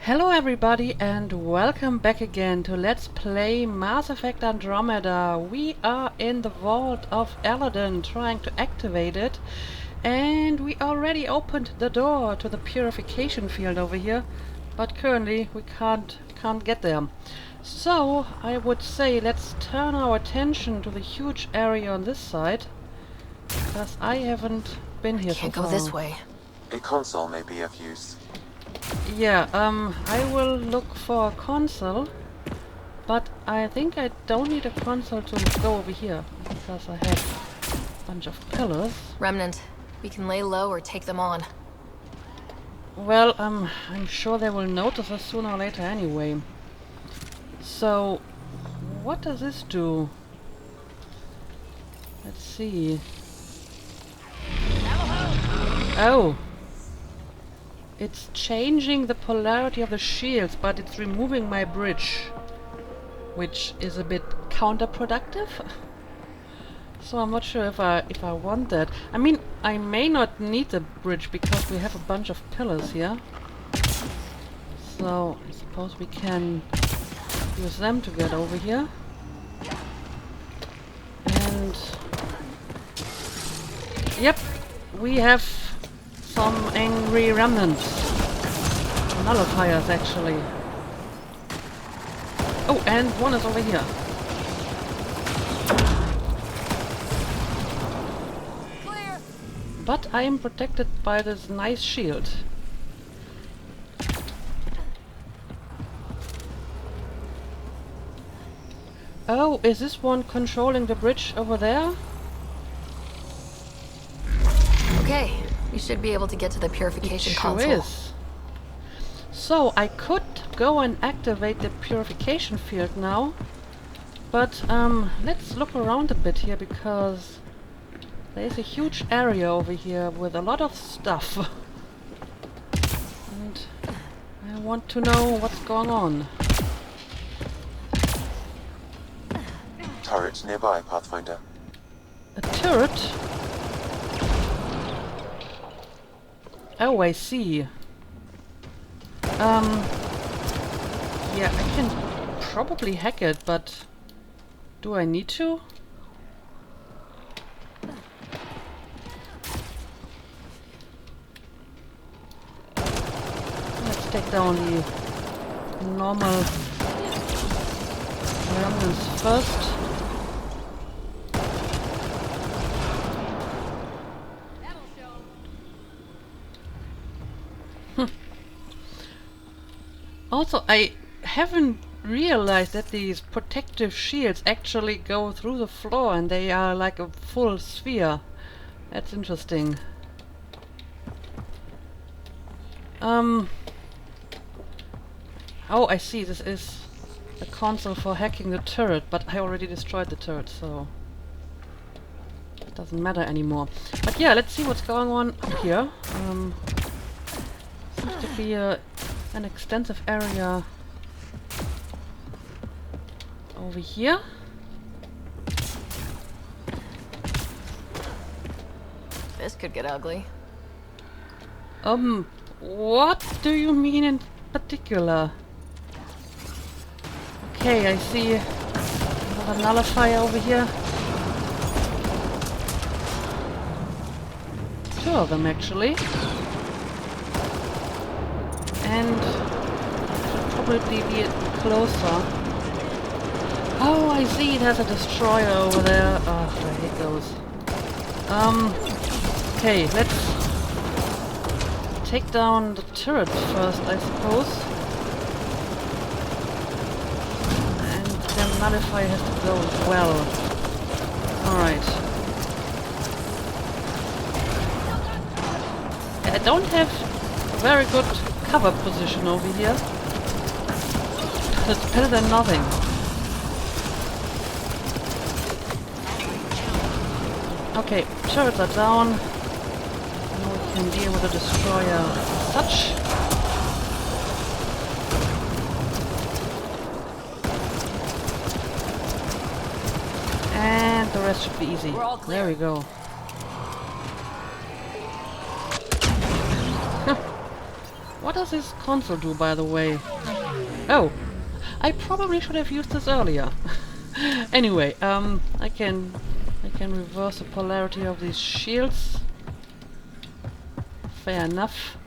Hello everybody and welcome back again to Let's Play Mass Effect Andromeda. We are in the vault of Aladdin trying to activate it, and we already opened the door to the purification field over here, but currently we can't get there. So I would say let's turn our attention to the huge area on this side, because I haven't been here so far. Can't go this way. A console may be of use. Yeah, I will look for a console, but I think I don't need a console to go over here, because I have a bunch of pillars. Remnant. We can lay low or take them on. Well, I'm sure they will notice us sooner or later anyway. So, what does this do? Let's see. Oh! It's changing the polarity of the shields, but it's removing my bridge, which is a bit counterproductive. So I'm not sure if I want that. I mean, I may not need the bridge because we have a bunch of pillars here. So I suppose we can use them to get over here. And yep, we have some angry remnants. Nullifiers, actually. Oh, and one is over here. Clear. But I am protected by this nice shield. Oh, is this one controlling the bridge over there? Okay, we should be able to get to the purification console. Sure is. So I could go and activate the purification field now, but let's look around a bit here, because there's a huge area over here with a lot of stuff. And I want to know what's going on. Turret nearby, Pathfinder. A turret? Oh, I see. Yeah, I can probably hack it, but do I need to? Let's take down the normal remnants first. Also, I haven't realized that these protective shields actually go through the floor and they are like a full sphere. That's interesting. Oh, I see. This is a console for hacking the turret, but I already destroyed the turret, so it doesn't matter anymore. But yeah, let's see what's going on up here. Seems to be an extensive area over here. This could get ugly. What do you mean in particular? Okay, I see another nullifier over here. Two of them, actually. And should probably be closer. Oh, I see, it has a destroyer over there. Oh, I hate those. Okay, let's take down the turret first, I suppose. And the nullifier has to go as well. Alright. I don't have a very good cover position over here. It's better than nothing. Okay, turrets are down. Now we can deal with the destroyer as such. And the rest should be easy. There we go. What does this console do, by the way? Oh, I probably should have used this earlier. Anyway, I can reverse the polarity of these shields. Fair enough.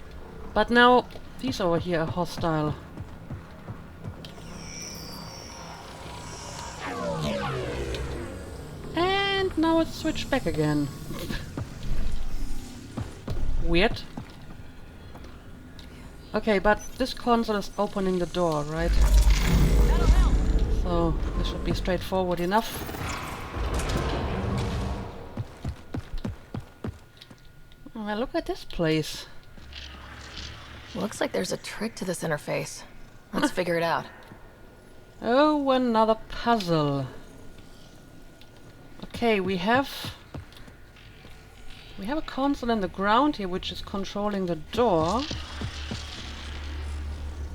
But now these over here are hostile. And now it's switched back again. Weird. Okay, but this console is opening the door, right? So this should be straightforward enough. Well, look at this place. Looks like there's a trick to this interface. Let's figure it out. Oh, another puzzle. Okay, we have a console in the ground here which is controlling the door.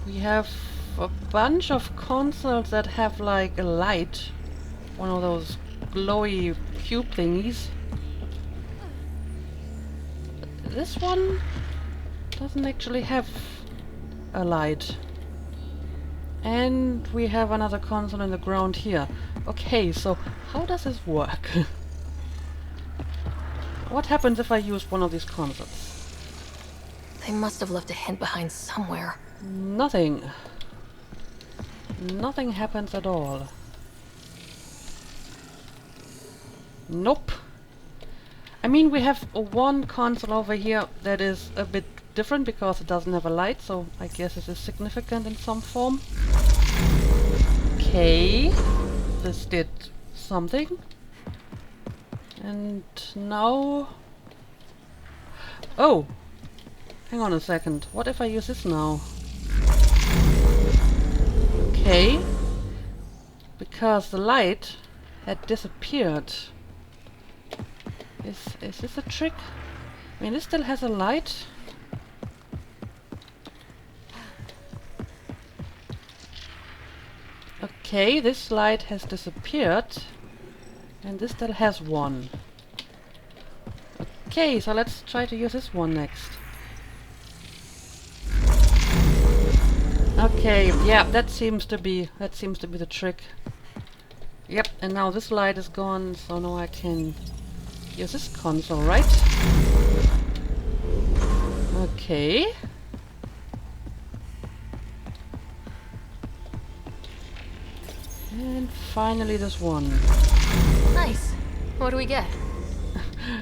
We have a bunch of consoles that have like a light. One of those glowy cube thingies. This one doesn't actually have a light. And we have another console in the ground here. Okay, so how does this work? What happens if I use one of these consoles? They must have left a hint behind somewhere. Nothing. Nothing happens at all. Nope. I mean, we have one console over here that is a bit different because it doesn't have a light, so I guess it is significant in some form. Okay. This did something. And now... Oh! Hang on a second. What if I use this now? Okay. Because the light had disappeared. Is this a trick? I mean, this still has a light. Okay, this light has disappeared. And this still has one. Okay, so let's try to use this one next. Okay, yeah, that seems to be the trick. Yep, and now this light is gone, so now I can use this console, right? Okay. And finally this one. Nice. What do we get?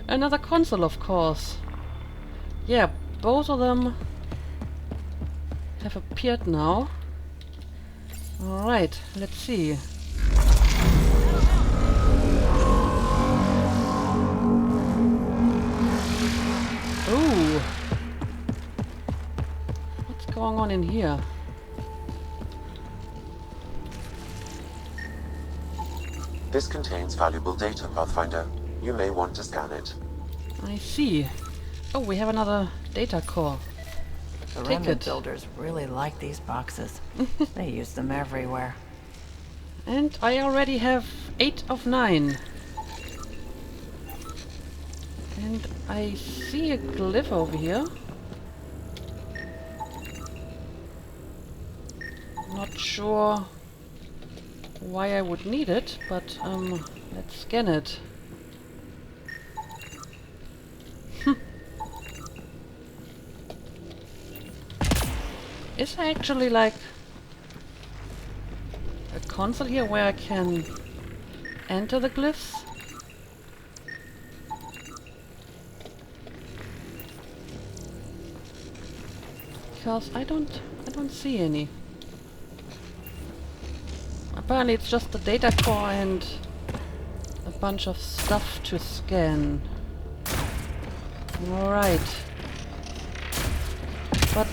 Another console, of course. Yeah, both of them have appeared now. Alright, let's see. Ooh! What's going on in here? This contains valuable data, Pathfinder. You may want to scan it. I see. Oh, we have another data core. The Take remnant it. builders really like these boxes. They use them everywhere. And I already have 8 of 9. And I see a glyph over here. Not sure why I would need it, but let's scan it. Is there actually like a console here where I can enter the glyphs? Because I don't see any. Apparently it's just the data core and a bunch of stuff to scan. Alright. But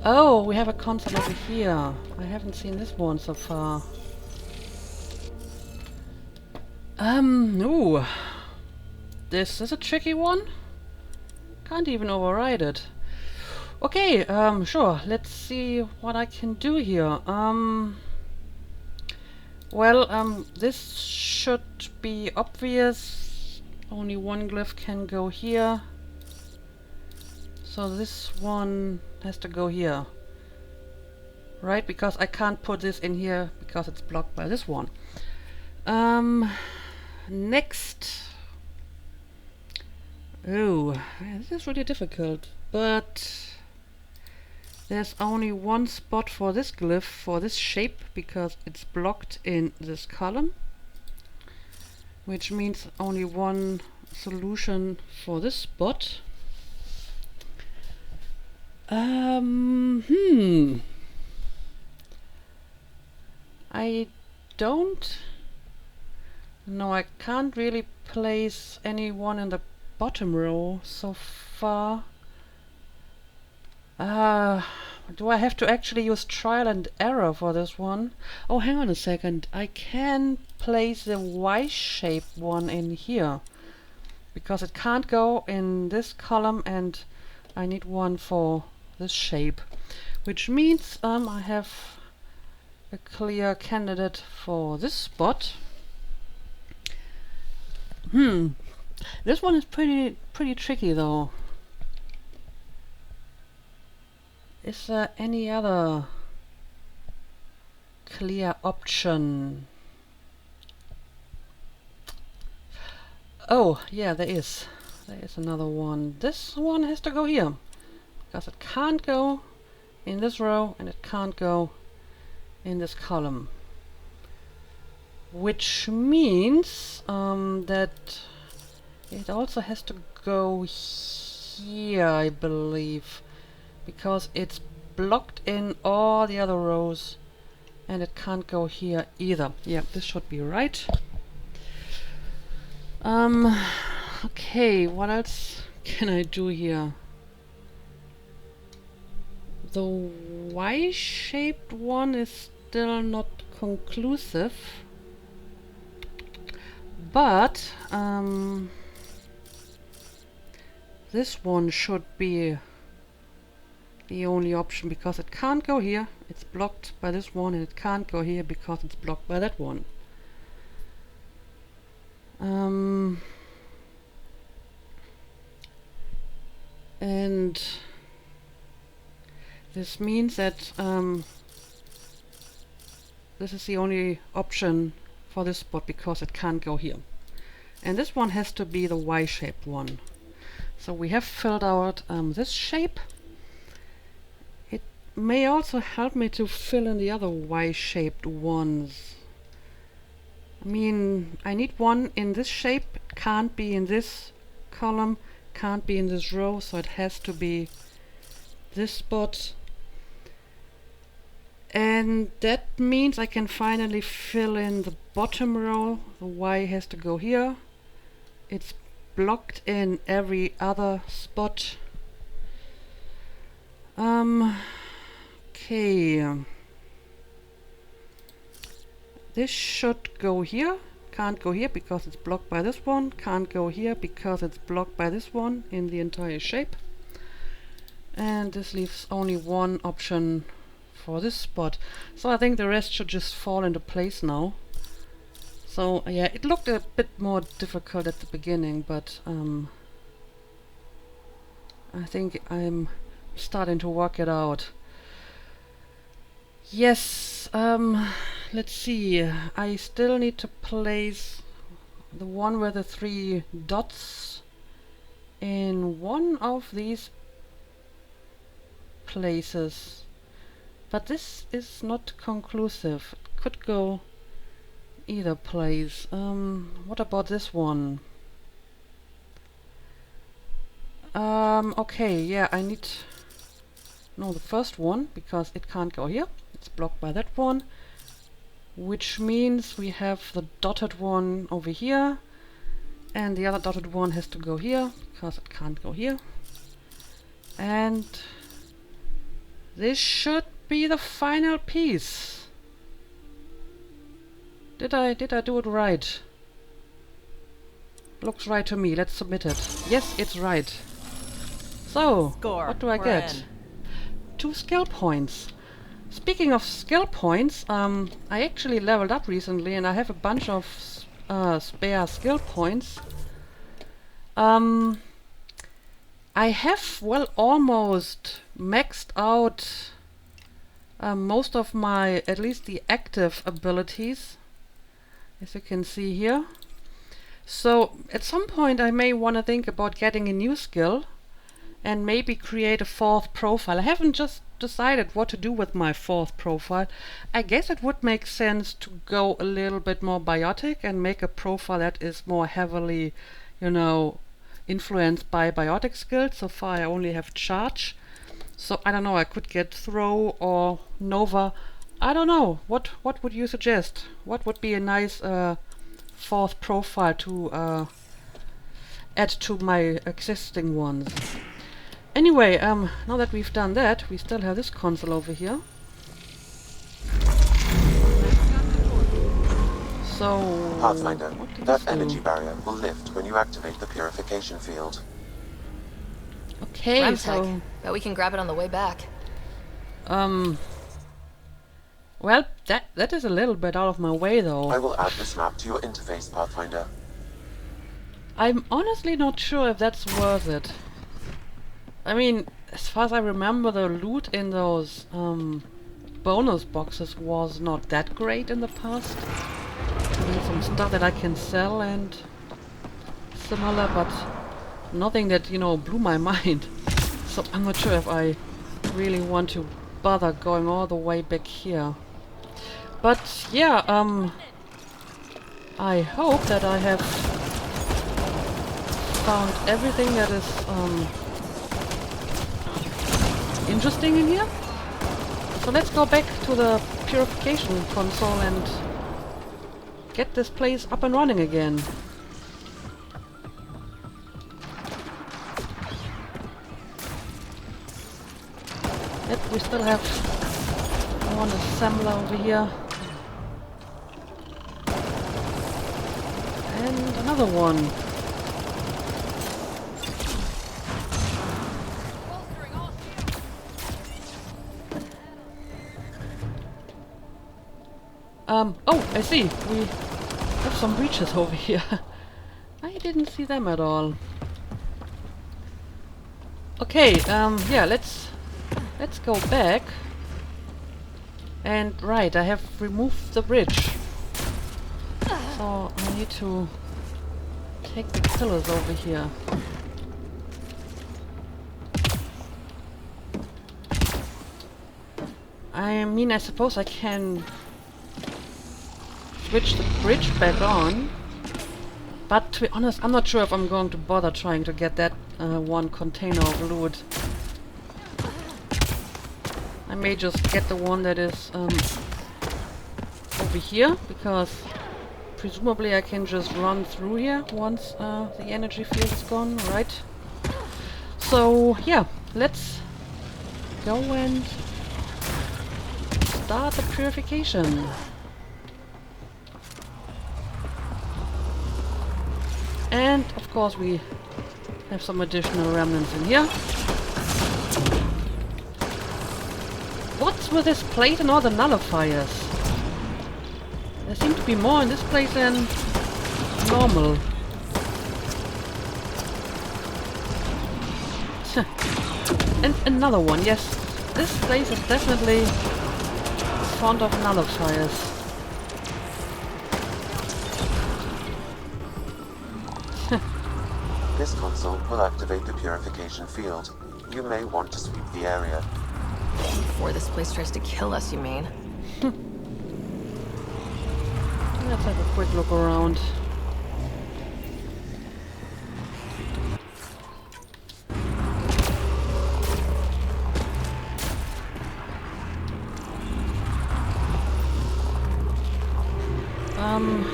oh, we have a console over here. I haven't seen this one so far. Ooh. This is a tricky one. Can't even override it. Okay, sure. Let's see what I can do here. Well, this should be obvious. Only one glyph can go here. So this one has to go here. Right? Because I can't put this in here because it's blocked by this one. Next. Oh, this is really difficult. But there's only one spot for this glyph, for this shape, because it's blocked in this column. Which means only one solution for this spot. I don't... No, I can't really place anyone in the bottom row so far. Do I have to actually use trial and error for this one? Oh, hang on a second. I can place the Y-shaped one in here. Because it can't go in this column and I need one for this shape. Which means I have a clear candidate for this spot. This one is pretty tricky though. Is there any other clear option? Oh, yeah, there is. There is another one. This one has to go here. Because it can't go in this row and it can't go in this column. Which means that it also has to go here, I believe. Because it's blocked in all the other rows and it can't go here either. Yeah, this should be right. Okay, what else can I do here? The Y-shaped one is still not conclusive. But this one should be the only option because it can't go here. It's blocked by this one and it can't go here because it's blocked by that one. And this means that this is the only option for this spot because it can't go here. And this one has to be the Y-shaped one. So we have filled out this shape. It may also help me to fill in the other Y-shaped ones. I mean, I need one in this shape. It can't be in this column, can't be in this row, so it has to be this spot. And that means I can finally fill in the bottom row. The Y has to go here. It's blocked in every other spot. Okay. This should go here. Can't go here because it's blocked by this one. Can't go here because it's blocked by this one in the entire shape. And this leaves only one option for this spot. So I think the rest should just fall into place now. So yeah, it looked a bit more difficult at the beginning, but I think I'm starting to work it out. Yes, let's see. I still need to place the one with the 3 dots in one of these places. But this is not conclusive. It could go either place. What about this one? Okay, yeah, I need... No, the first one, because it can't go here. It's blocked by that one. Which means we have the dotted one over here. And the other dotted one has to go here, because it can't go here. And this should be the final piece. Did I do it right? Looks right to me. Let's submit it. Yes, it's right. So, Score. what do I We're get? in. 2 skill points. Speaking of skill points, I actually leveled up recently and I have a bunch of spare skill points. I I have, well, almost maxed out most of my, at least the active abilities, as you can see here. So at some point I may want to think about getting a new skill and maybe create a fourth profile. I haven't just decided what to do with my fourth profile. I guess it would make sense to go a little bit more biotic and make a profile that is more heavily, you know, influenced by biotic skills. So far I only have charge. So I don't know, I could get throw or nova. I don't know. What would you suggest? What would be a nice fourth profile to add to my existing ones? Anyway, now that we've done that, we still have this console over here. So Pathfinder, what did that this do? energy barrier will lift when you activate the purification field. Okay, Remtech. so Bet we can grab it on the way back. well, that is a little bit out of my way I though. will add this map to your interface, Pathfinder. I'm honestly not sure if that's worth it. I mean, as far as I remember, the loot in those bonus boxes was not that great in the past. There's some stuff that I can sell and similar, but nothing that, you know, blew my mind. So I'm not sure if I really want to bother going all the way back here. But yeah, I hope that I have found everything that is interesting in here. So let's go back to the purification console and get this place up and running again. Yep, we still have one assembler over here. And another one. Oh, I see. We have some breaches over here. I didn't see them at all. Okay, yeah, let's go back. And right, I have removed the bridge. So I need to take the pillars over here. I mean, I suppose I can switch the bridge back on, but to be honest, I'm not sure if I'm going to bother trying to get that one container of loot. I may just get the one that is over here, because presumably I can just run through here once the energy field is gone, right? So yeah, let's go and start the purification. And of course we have some additional remnants in here. What's with this plate and all the nullifiers? There seem to be more in this place than normal. And another one, yes. This place is definitely fond of nullifiers. This console will activate the purification field. You may want to sweep the area. Before this place tries to kill us, you mean? Let's have a quick look around.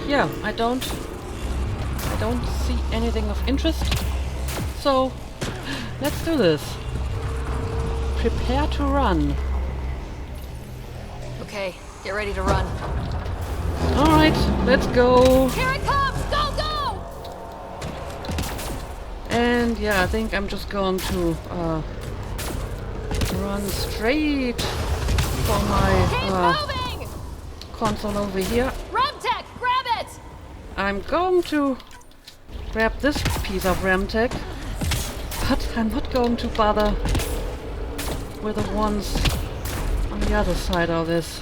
Yeah, I don't see anything of interest. So, let's do this. Prepare to run. Okay, get ready to run. Alright, let's go. Here it comes! Go, go! And yeah, I think I'm just going to run straight for my Keep moving! console over here. Remtech, grab it! I'm going to grab this piece of Remtech. But I'm not going to bother with the ones on the other side of this.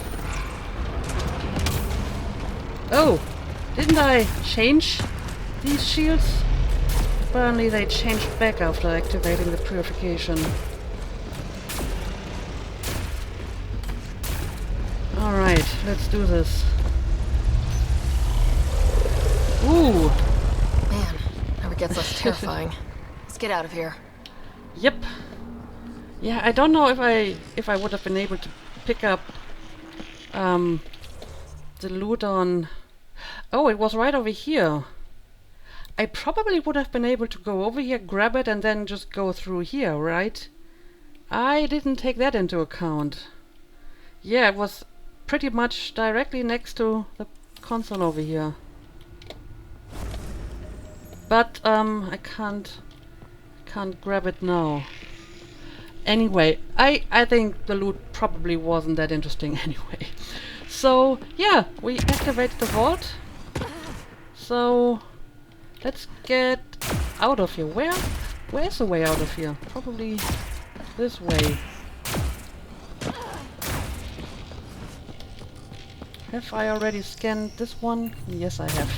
Oh! Didn't I change these shields? Apparently they changed back after activating the purification. Alright, let's do this. Ooh! Man, never gets less terrifying. Let's get out of here. Yep. Yeah, I don't know if I would have been able to pick up the loot on... Oh, it was right over here. I probably would have been able to go over here, grab it, and then just go through here, right? I didn't take that into account. Yeah, it was pretty much directly next to the console over here. But I can't grab it now. Anyway, I think the loot probably wasn't that interesting anyway. So yeah, we activated the vault. So let's get out of here. Where's the way out of here? Probably this way. Have I already scanned this one? Yes, I have.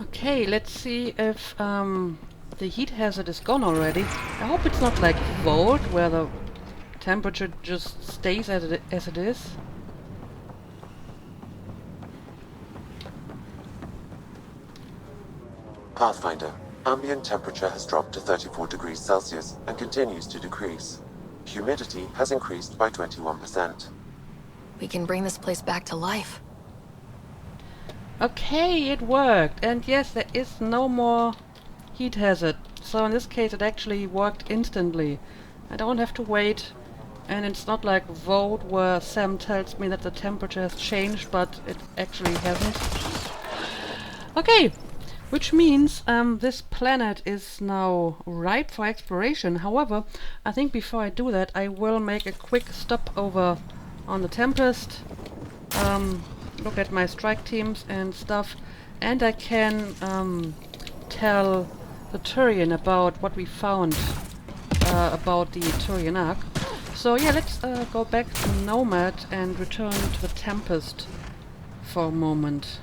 Okay, let's see if the heat hazard is gone already. I hope it's not like Vault, where the temperature just stays as it is. Pathfinder, ambient temperature has dropped to 34 degrees Celsius and continues to decrease. Humidity has increased by 21%. We can bring this place back to life. Okay, it worked. And yes, there is no more heat hazard. So in this case it actually worked instantly. I don't have to wait. And it's not like Vote where Sam tells me that the temperature has changed, but it actually hasn't. Okay, which means this planet is now ripe for exploration. However, I think before I do that, I will make a quick stop over on the Tempest. Look at my strike teams and stuff, and I can tell the Turian about what we found about the Turian Ark. So yeah, let's go back to Nomad and return to the Tempest for a moment.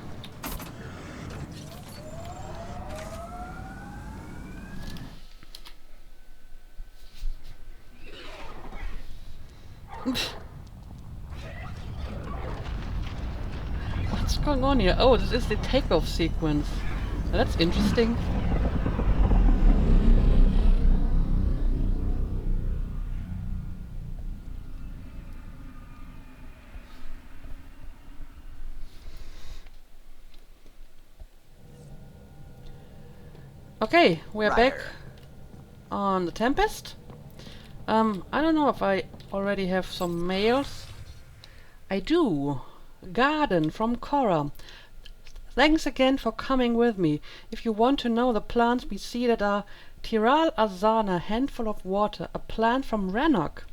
What's going on here? Oh, this is the takeoff sequence. That's interesting. Okay, we're back on the Tempest. I don't know if I already have some mails. I do. Garden from Cora. Thanks again for coming with me. If you want to know the plants we see that are Tiral azana, handful of water, a plant from Rannoch.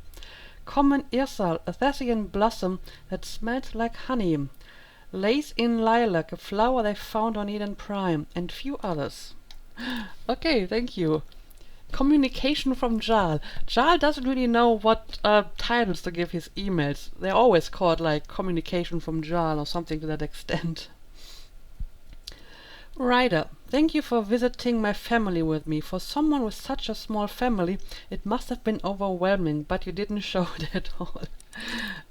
Common irsal, a Thessian blossom that smells like honey. Lace in lilac, a flower they found on Eden Prime, and few others. Okay, thank you. Communication from Jarl. Jarl doesn't really know what titles to give his emails. They're always called like communication from Jarl or something to that extent. Ryder, thank you for visiting my family with me. For someone with such a small family, it must have been overwhelming, but you didn't show it at all.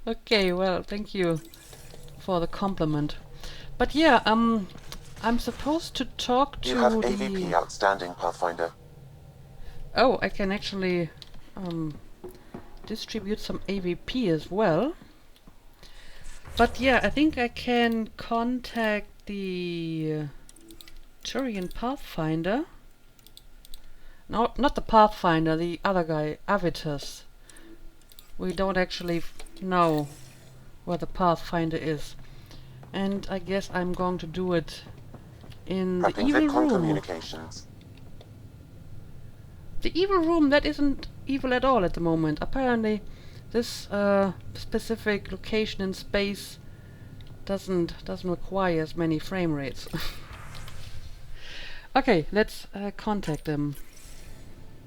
Okay, well, thank you for the compliment. But yeah, I'm supposed to talk to You have AVP outstanding, Pathfinder. Oh, I can actually distribute some AVP as well. But yeah, I think I can contact the Turian Pathfinder. No, not the Pathfinder, the other guy, Avitus. We don't actually know where the Pathfinder is. And I guess I'm going to do it in the Prepping evil VidCon room. communications. The evil room that isn't evil at all at the moment. Apparently, this specific location in space doesn't require as many frame rates. Okay, let's contact them.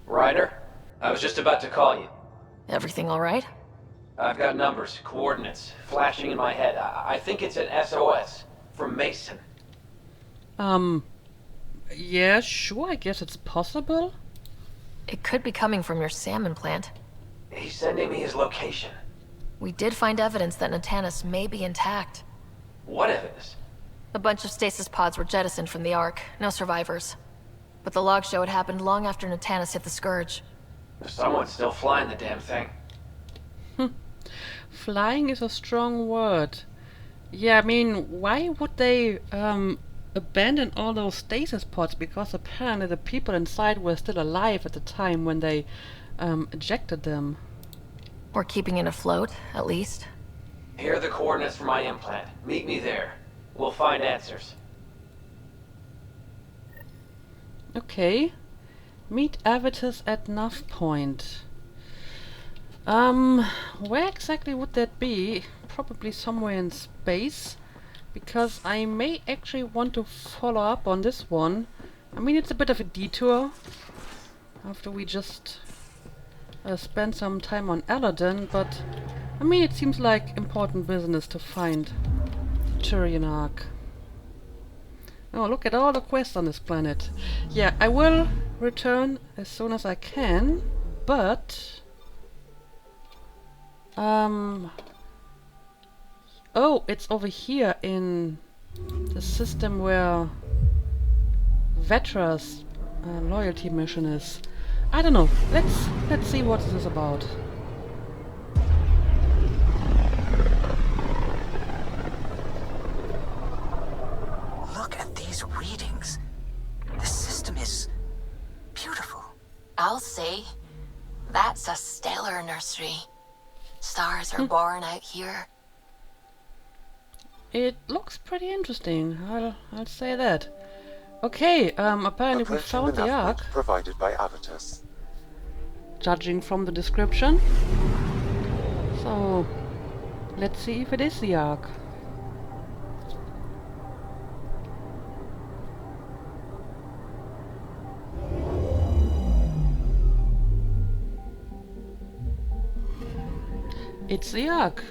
Ryder, I was just about to call you. Everything all right? I've got numbers, coordinates, flashing in my head. I think it's an SOS from Mason. Yeah, sure, I guess it's possible. It could be coming from your salmon plant. He's sending me his location. We did find evidence that Natanus may be intact. What evidence? A bunch of stasis pods were jettisoned from the Ark. No survivors. But the logs show it happened long after Natanus hit the Scourge. Someone's still flying the damn thing. Flying is a strong word. Yeah, I mean, why would they abandon all those stasis pods? Because apparently the people inside were still alive at the time when they ejected them. Or keeping it afloat, at least. Here are the coordinates for my implant. Meet me there. We'll find answers. Okay. Meet Avitus at Nav Point. Where exactly would that be? Probably somewhere in space. Because I may actually want to follow up on this one. I mean, it's a bit of a detour. After we just spent some time on Aladdin, but I mean, it seems like important business to find the Turian Ark. Oh, look at all the quests on this planet. Yeah, I will return as soon as I can, but oh, it's over here in the system where Vetra's loyalty mission is. I don't know. Let's see what this is about. Look at these readings. The system is beautiful. I'll say, that's a stellar nursery. Stars are born out here. It looks pretty interesting. I'll say that. Okay, apparently we Approaching found the nav Ark, point provided by Avitus. judging from the description. So, let's see if it is the Ark. It's the Ark.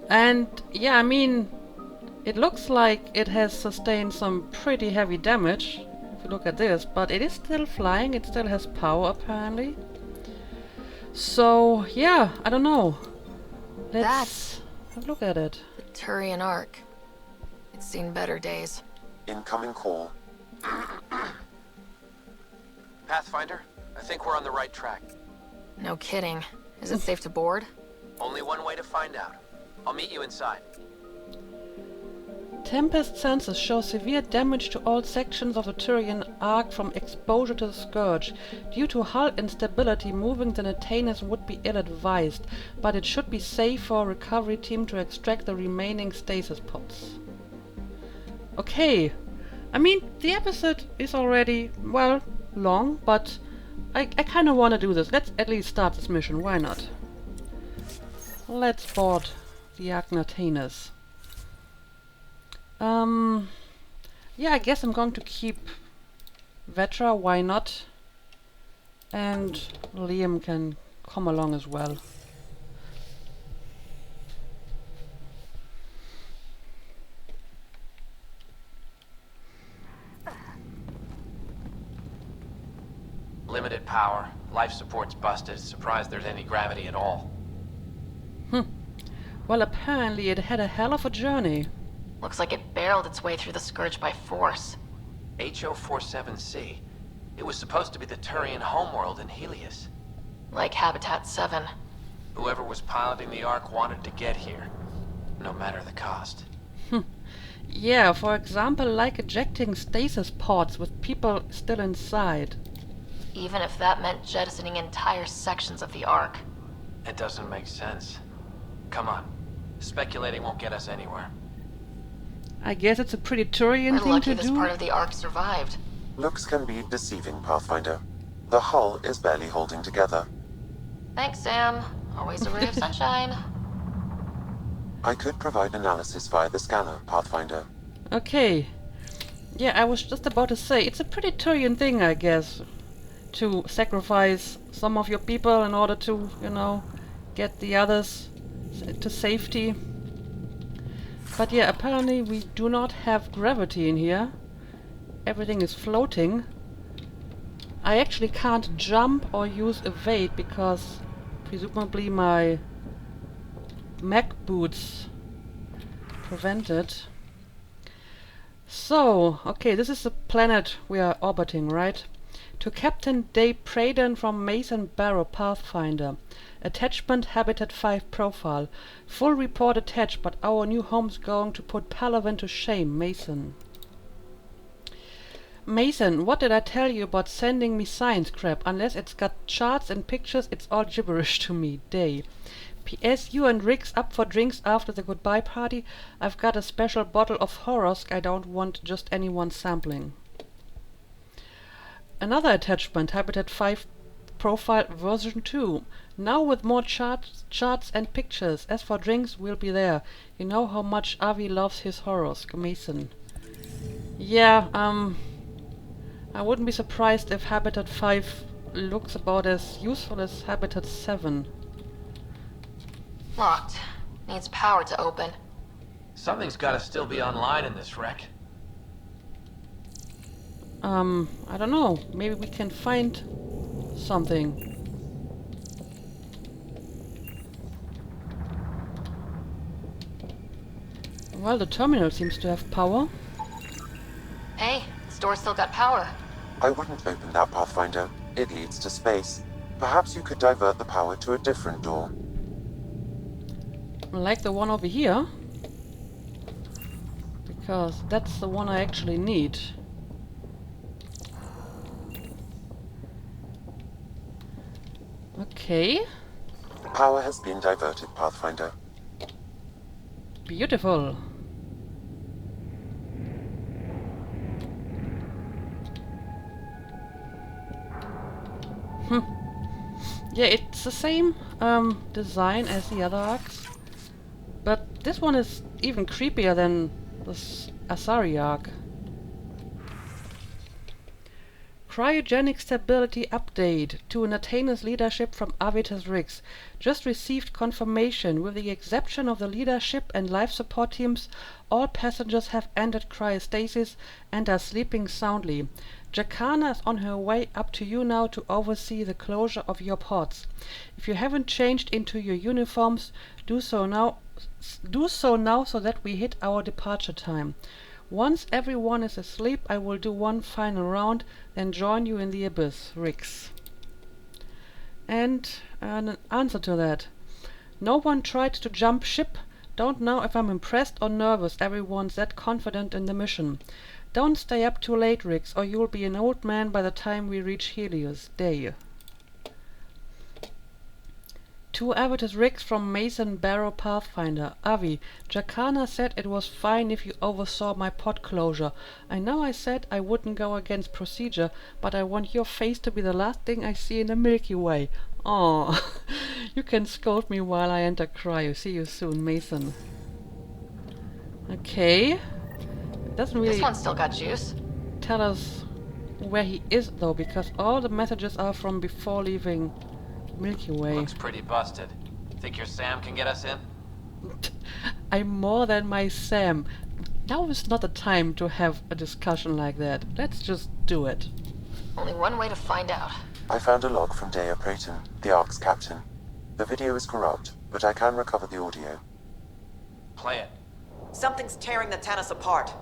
And yeah, I mean, it looks like it has sustained some pretty heavy damage, if you look at this, but it is still flying, it still has power apparently. So, yeah, I don't know. Let's have a look at it. The Turian Ark. It's seen better days. Incoming call. Pathfinder, I think we're on the right track. No kidding. Is it safe to board? Only one way to find out. I'll meet you inside. Tempest sensors show severe damage to all sections of the Turian Ark from exposure to the Scourge. Due to hull instability, moving the Natanus would be ill-advised, but it should be safe for a recovery team to extract the remaining stasis pods. Okay. I mean, the episode is already, well, long, but I kind of want to do this. Let's at least start this mission. Why not? Let's board the Ark Natanus. Yeah, I guess I'm going to keep Vetra, why not? And Liam can come along as well. Limited power. Life support's busted. Surprised there's any gravity at all. Well, apparently it had a hell of a journey. Looks like it barreled its way through the Scourge by force. HO47C. It was supposed to be the Turian homeworld in Helios. Like Habitat 7. Whoever was piloting the Ark wanted to get here, no matter the cost. Yeah, for example, like ejecting stasis pods with people still inside. Even if that meant jettisoning entire sections of the Ark. It doesn't make sense. Come on. Speculating won't get us anywhere. I guess it's a pretty Turian We're thing lucky to this do. part of the Ark survived. Looks can be deceiving, Pathfinder. The hull is barely holding together. Thanks, Sam. Always a ray of sunshine. I could provide analysis via the scanner, Pathfinder. Okay. Yeah, I was just about to say, it's a pretty Turian thing, I guess, to sacrifice some of your people in order to, you know, get the others to safety. But yeah, apparently we do not have gravity in here. Everything is floating. I actually can't jump or use evade because presumably my mech boots prevent it. So, okay, this is the planet we are orbiting, right? To Captain Dave Praden from Mason Barrow Pathfinder. Attachment Habitat 5 profile. Full report attached, but our new home's going to put Palaven to shame, Mason. Mason, what did I tell you about sending me science crap? Unless it's got charts and pictures, it's all gibberish to me. Day. P.S. You and Rick's up for drinks after the goodbye party? I've got a special bottle of Horosk I don't want just anyone sampling. Another attachment, Habitat 5 profile version 2. Now with more charts and pictures. As for drinks, we'll be there. You know how much Avi loves his Horosk, Mason. Yeah, I wouldn't be surprised if Habitat 5 looks about as useful as Habitat 7. Locked. Needs power to open. Something's gotta still be online in this wreck. I don't know. Maybe we can find something. Well, the terminal seems to have power. Hey, this door's still got power. I wouldn't open that, Pathfinder. It leads to space. Perhaps you could divert the power to a different door. Like the one over here. Because that's the one I actually need. Okay. Power has been diverted, Pathfinder. Beautiful. Yeah, it's the same design as the other arcs. But this one is even creepier than the Asari arc. Cryogenic stability update to Natana's leadership from Avitas Riggs. Just received confirmation. With the exception of the leadership and life support teams, all passengers have entered cryostasis and are sleeping soundly. Jacana is on her way up to you now to oversee the closure of your pods. If you haven't changed into your uniforms, do so now so that we hit our departure time. Once everyone is asleep, I will do one final round, then join you in the abyss, Riggs. And an answer to that. No one tried to jump ship. Don't know if I'm impressed or nervous. Everyone's that confident in the mission. Don't stay up too late, Riggs, or you'll be an old man by the time we reach Helios. Day. To Avitas Riggs from Mason Barrow Pathfinder. Avi, Jacana said it was fine if you oversaw my pod closure. I know I said I wouldn't go against procedure, but I want your face to be the last thing I see in the Milky Way. Aw, you can scold me while I enter cryo. See you soon, Mason. Okay. It doesn't really This one's still got juice. tell us where he is, though, because all the messages are from before leaving Milky Way. Looks pretty busted. Think your Sam can get us in? I'm more than my Sam. Now is not the time to have a discussion like that. Let's just do it. Only one way to find out. I found a log from Dea Prayton, the Ark's captain. The video is corrupt, but I can recover the audio. Play it. Something's tearing the Tannis apart.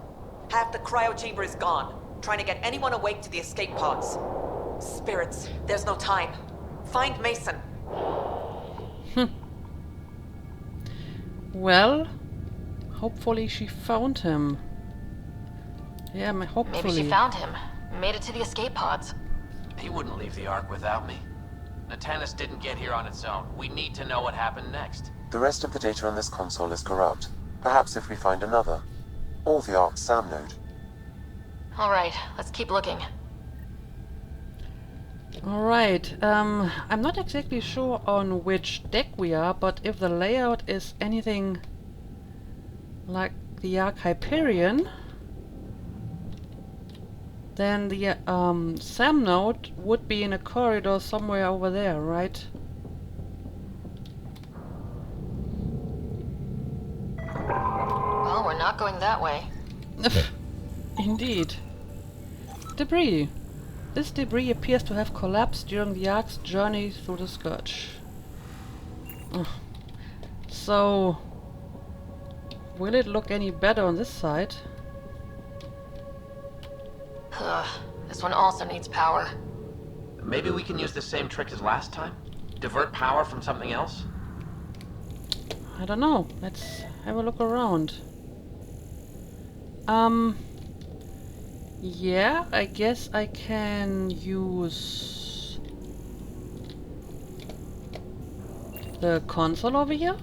Half the cryo chamber is gone, trying to get anyone awake to the escape pods. Spirits, there's no time. Find Mason. Well, hopefully she found him. Yeah, hopefully. Maybe she found him. Made it to the escape pods. He wouldn't leave the Ark without me. Natanis didn't get here on its own. We need to know what happened next. The rest of the data on this console is corrupt. Perhaps if we find another. Or the Ark's SAM node. Alright, let's keep looking. Alright, I'm not exactly sure on which deck we are, but if the layout is anything like the Ark Hyperion, then the SAM node would be in a corridor somewhere over there, right? Well, we're not going that way. Indeed. Debris. This debris appears to have collapsed during the Ark's journey through the Scourge. So, will it look any better on this side? Ugh, this one also needs power. Maybe we can use the same trick as last time? Divert power from something else? I don't know. Let's have a look around. Yeah, I guess I can use the console over here.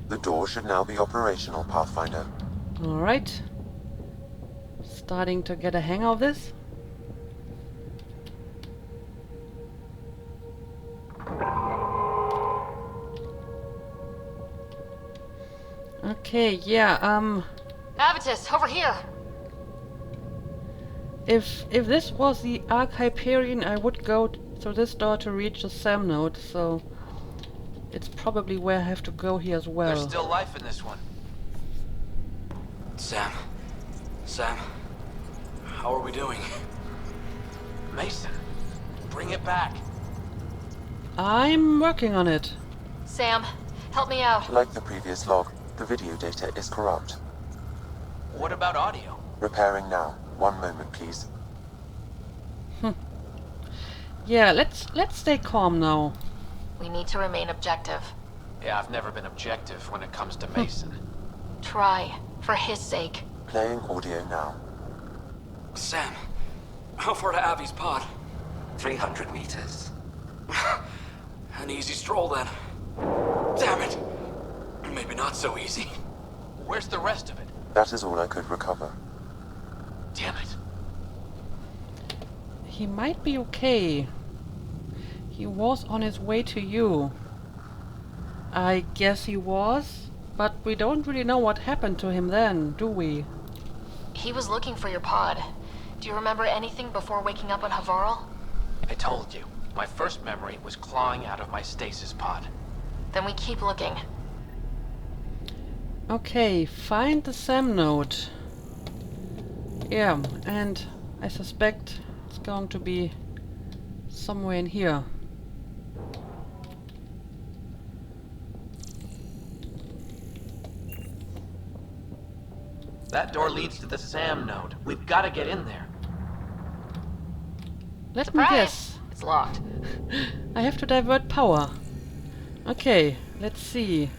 The door should now be operational, Pathfinder. Alright. Starting to get a hang of this. Okay, yeah, Avitus, over here! if this was the Ark Hyperion, I would go through this door to reach the SAM node, so it's probably where I have to go here as well. There's still life in this one. Sam. Sam. How are we doing? Mason, bring it back. I'm working on it. Sam, help me out. Like the previous log, the video data is corrupt. What about audio? Repairing now. 1 moment, please. Yeah, let's stay calm now. We need to remain objective. Yeah, I've never been objective when it comes to Mason. Try, for his sake. Playing audio now. Sam, how far to Avi's pod? 300 meters. An easy stroll then. Damn it! Maybe not so easy. Where's the rest of it? That is all I could recover. Damn it. He might be okay. He was on his way to you. I guess he was, but we don't really know what happened to him then, do we? He was looking for your pod. Do you remember anything before waking up on Havarl? I told you. My first memory was clawing out of my stasis pod. Then we keep looking. Okay, find the SAM node. Yeah, and I suspect it's going to be somewhere in here. That door leads to the SAM node. We've got to get in there. Let me guess. It's locked. I have to divert power. Okay, let's see.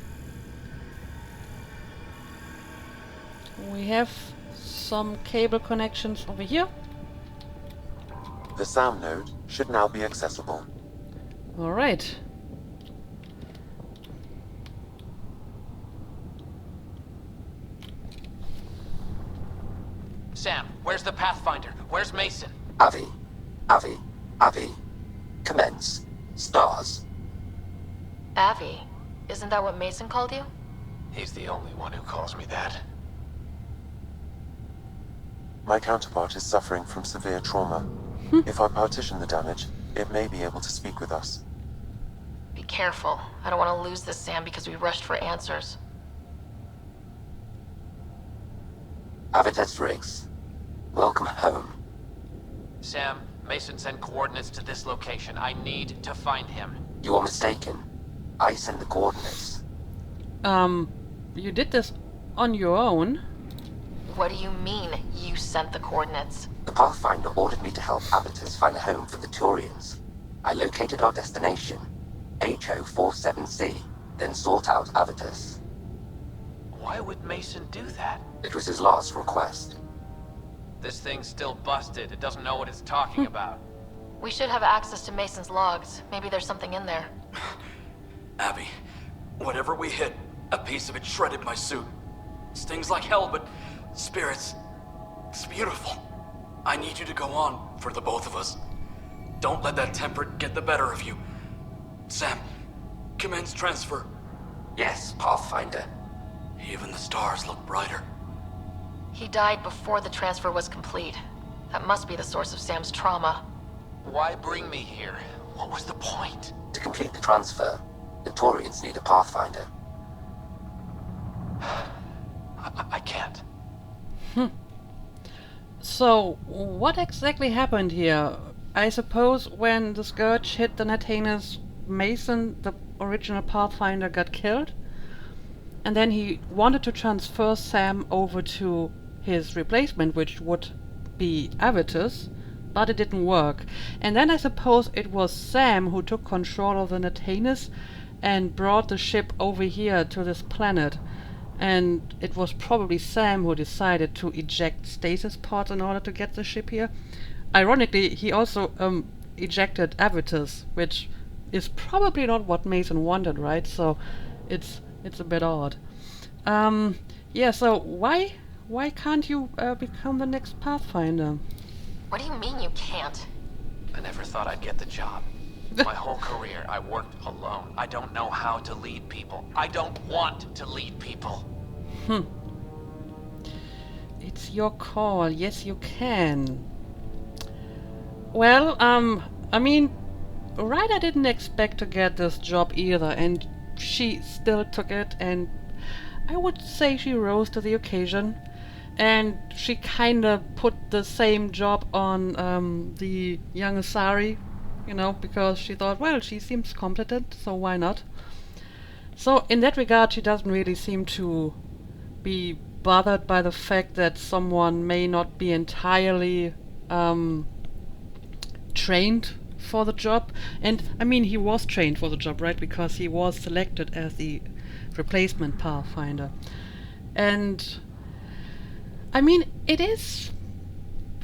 We have some cable connections over here. The SAM node should now be accessible. Alright. Sam, where's the Pathfinder? Where's Mason? Avi. Avi. Avi. Commence. Stars. Avi, isn't that what Mason called you? He's the only one who calls me that. My counterpart is suffering from severe trauma. If I partition the damage, it may be able to speak with us. Be careful. I don't want to lose this, Sam, because we rushed for answers. Avitus Riggs. Welcome home. Sam, Mason sent coordinates to this location. I need to find him. You are mistaken. I sent the coordinates. You did this on your own? What do you mean, you sent the coordinates? The Pathfinder ordered me to help Avitus find a home for the Turians. I located our destination, HO47C, then sought out Avitus. Why would Mason do that? It was his last request. This thing's still busted. It doesn't know what it's talking about. We should have access to Mason's logs. Maybe there's something in there. Abby, whatever we hit, a piece of it shredded my suit. Stings like hell, but spirits, it's beautiful. I need you to go on for the both of us. Don't let that temper get the better of you. Sam, commence transfer. Yes, Pathfinder. Even the stars look brighter. He died before the transfer was complete. That must be the source of Sam's trauma. Why bring me here? What was the point? To complete the transfer, the Turians need a Pathfinder. I can't. So, what exactly happened here? I suppose when the Scourge hit the Nathanus, Mason, the original Pathfinder, got killed? And then he wanted to transfer Sam over to his replacement, which would be Avitus, but it didn't work. And then I suppose it was Sam who took control of the Nathanus and brought the ship over here to this planet. And it was probably Sam who decided to eject stasis pods in order to get the ship here. Ironically, he also ejected Avitus, which is probably not what Mason wanted, right? So it's a bit odd. Yeah, so why can't you become the next Pathfinder? What do you mean you can't? I never thought I'd get the job. My whole career, I worked alone. I don't know how to lead people. I don't want to lead people. It's your call. Yes, you can. Well, I mean, Ryder didn't expect to get this job either, and she still took it, and I would say she rose to the occasion. And she kinda put the same job on the young Asari, you know, because she thought, well, she seems competent, so why not? So in that regard, she doesn't really seem to be bothered by the fact that someone may not be entirely trained for the job. And I mean, he was trained for the job, right? Because he was selected as the replacement Pathfinder. And I mean, it is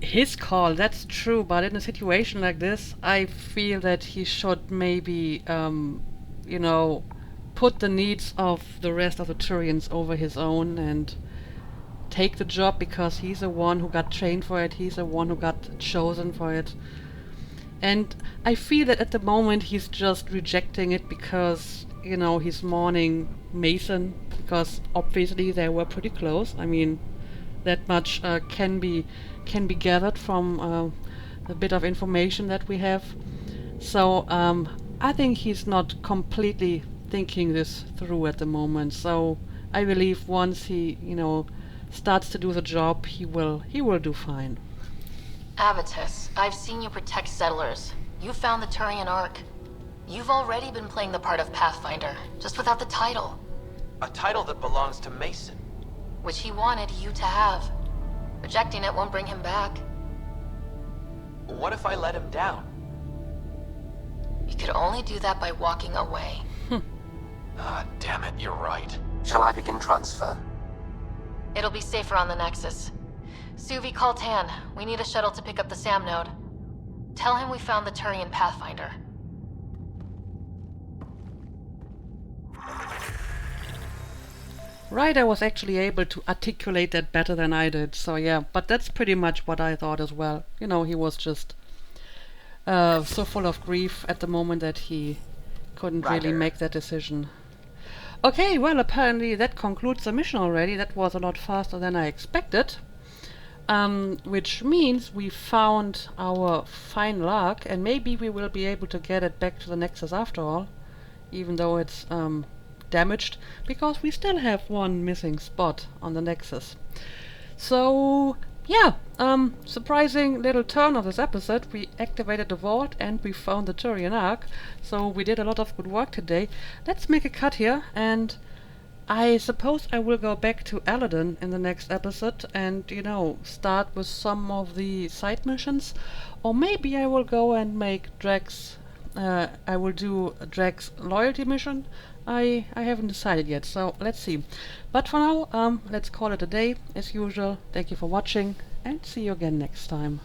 his call, that's true, but in a situation like this, I feel that he should maybe, you know, put the needs of the rest of the Turians over his own and take the job because he's the one who got trained for it, he's the one who got chosen for it. And I feel that at the moment he's just rejecting it because, you know, he's mourning Mason, because obviously they were pretty close. I mean, that much can be gathered from the bit of information that we have. So I think he's not completely thinking this through at the moment. So I believe once he, you know, starts to do the job, he will do fine. Avitus, I've seen you protect settlers. You found the Turian Ark. You've already been playing the part of Pathfinder, just without the title. A title that belongs to Mason. Which he wanted you to have. Rejecting it won't bring him back. What if I let him down? You could only do that by walking away. Ah, damn it, you're right. Shall I begin transfer? It'll be safer on the Nexus. Suvi, call Tan. We need a shuttle to pick up the Sam node. Tell him we found the Turian Pathfinder. Ryder was actually able to articulate that better than I did, so yeah, but that's pretty much what I thought as well. You know, he was just so full of grief at the moment that he couldn't really make that decision. Okay, well, apparently that concludes the mission already. That was a lot faster than I expected. Which means we found our final arc, and maybe we will be able to get it back to the Nexus after all, even though it's damaged, because we still have one missing spot on the Nexus. So yeah, surprising little turn of this episode. We activated the vault and we found the Turian Ark, so we did a lot of good work today. Let's make a cut here, and I suppose I will go back to Aladdin in the next episode and, you know, start with some of the side missions, or maybe I will go and make Drax, I will do a Drax loyalty mission. I haven't decided yet, so let's see. But for now, let's call it a day. As usual, thank you for watching, and see you again next time.